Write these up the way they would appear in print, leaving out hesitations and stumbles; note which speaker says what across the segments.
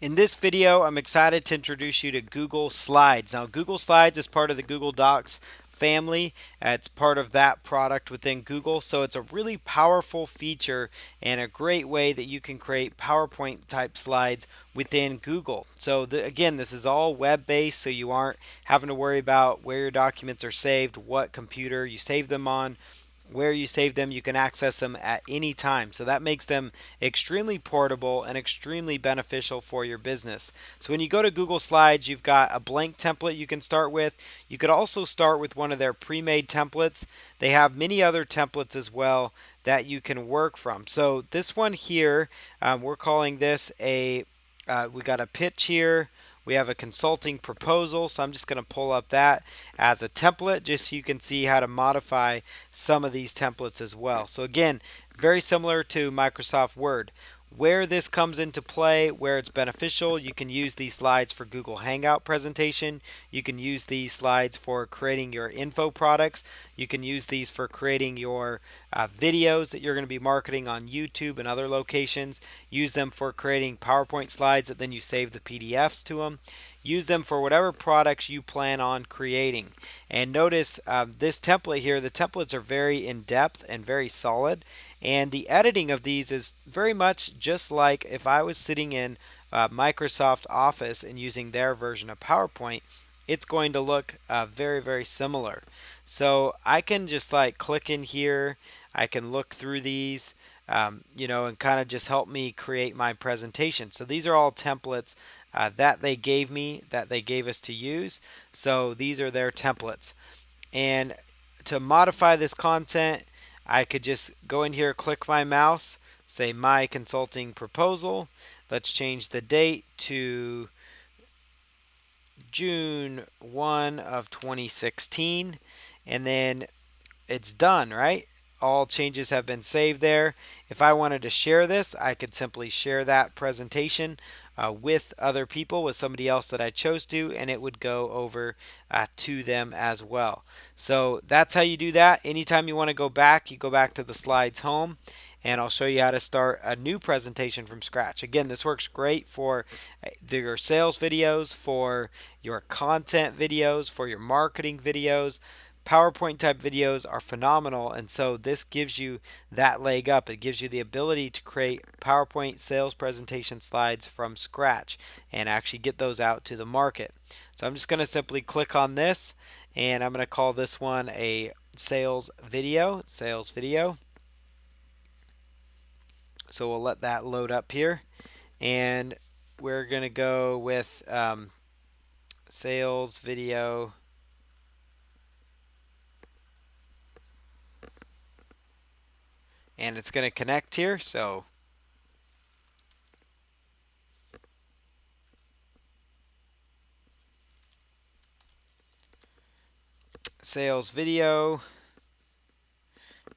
Speaker 1: In this video, I'm excited to introduce you to Google Slides. Now, Google Slides is part of the Google Docs family. It's part of that product within Google. So it's a really powerful feature and a great way that you can create PowerPoint type slides within Google. So again, this is all web-based, so you aren't having to worry about where your documents are saved, what computer you save them on, where you save them. You can access them at any time. So that makes them extremely portable and extremely beneficial for your business. So when you go to Google Slides, you've got a blank template you can start with. You could also start with one of their pre-made templates. They have many other templates as well that you can work from. So this one here, we're calling this we got a pitch here. We have a consulting proposal, so I'm just going to pull up that as a template just so you can see how to modify some of these templates as well. So again, very similar to Microsoft Word. Where this comes into play, where it's beneficial, you can use these slides for Google Hangout presentation. You can use these slides for creating your info products. You can use these for creating your videos that you're going to be marketing on YouTube and other locations. Use them for creating PowerPoint slides that then you save the PDFs to them. Use them for whatever products you plan on creating. And notice this template here, the templates are very in depth and very solid. And the editing of these is very much just like if I was sitting in Microsoft Office and using their version of PowerPoint, it's going to look very, very similar. So I can just like click in here. I can look through these, and kind of just help me create my presentation. So these are all templates that they gave me, that they gave us to use. So these are their templates. And to modify this content, I could just go in here, click my mouse, say my consulting proposal. Let's change the date to June 1 of 2016, and then it's done, right? All changes have been saved there. If I wanted to share this, I could simply share that presentation with other people, with somebody else that I chose to, and it would go over to them as well. So that's how you do that. Anytime you want to go back, you go back to the slides home, and I'll show you how to start a new presentation from scratch. Again, this works great for your sales videos, for your content videos, for your marketing videos. PowerPoint type videos are phenomenal, and so this gives you that leg up. It gives you the ability to create PowerPoint sales presentation slides from scratch and actually get those out to the market. So I'm just going to simply click on this, and I'm going to call this one a sales video. So we'll let that load up here, and we're going to go with sales video. And it's going to connect here. So sales video,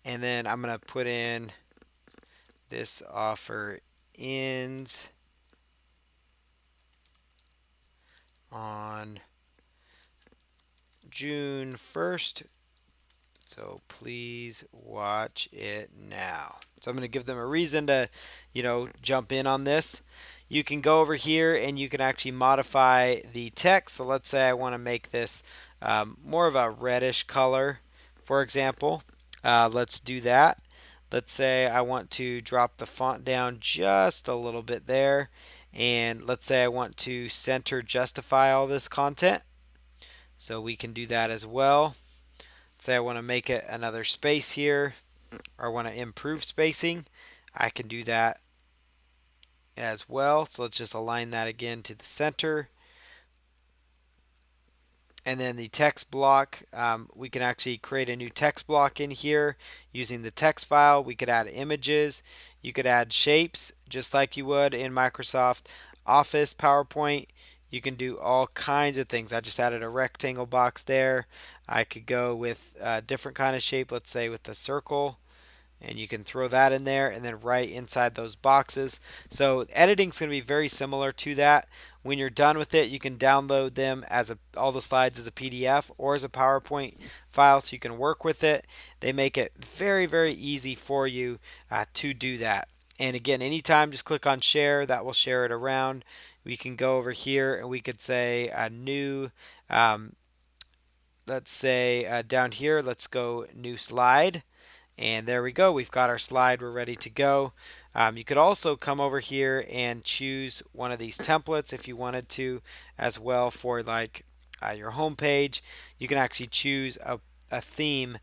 Speaker 1: and then I'm going to put in this offer ends on June 1st. So please watch it now. So I'm going to give them a reason to, jump in on this. You can go over here and you can actually modify the text. So let's say I want to make this more of a reddish color, for example. Let's do that. Let's say I want to drop the font down just a little bit there. And let's say I want to center justify all this content. So we can do that as well. Say I want to make it another space here, or I want to improve spacing, I can do that as well. So let's just align that again to the center. And then the text block, we can actually create a new text block in here using the text file. We could add images. You could add shapes just like you would in Microsoft Office, PowerPoint. You can do all kinds of things. I just added a rectangle box there. I could go with a different kind of shape, let's say with a circle, and you can throw that in there and then right inside those boxes. So editing is going to be very similar to that. When you're done with it, you can download them as all the slides as a PDF or as a PowerPoint file so you can work with it. They make it very, very easy for you to do that. And again, anytime, just click on share. That will share it around. We can go over here and we could say a new, um, let's say down here, let's go new slide. And there we go. We've got our slide. We're ready to go. You could also come over here and choose one of these templates if you wanted to as well for like your home page. You can actually choose a theme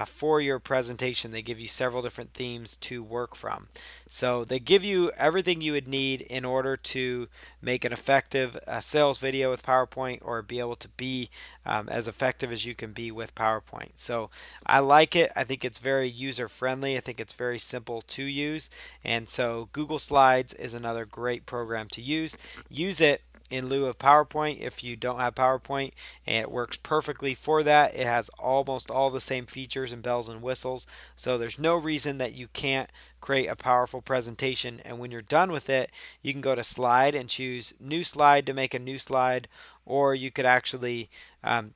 Speaker 1: for your presentation. They give you several different themes to work from. So they give you everything you would need in order to make an effective sales video with PowerPoint, or be able to be as effective as you can be with PowerPoint. So I like it. I think it's very user friendly. I think it's very simple to use. And so Google Slides is another great program to use. Use it in lieu of PowerPoint if you don't have PowerPoint, and it works perfectly for that. It has almost all the same features and bells and whistles, so there's no reason that you can't create a powerful presentation. And when you're done with it, you can go to slide and choose new slide to make a new slide, or you could actually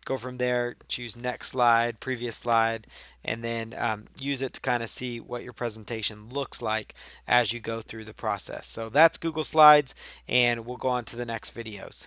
Speaker 1: go from there, choose next slide, previous slide, and then use it to kind of see what your presentation looks like as you go through the process. So that's Google Slides, and we'll go on to the next videos.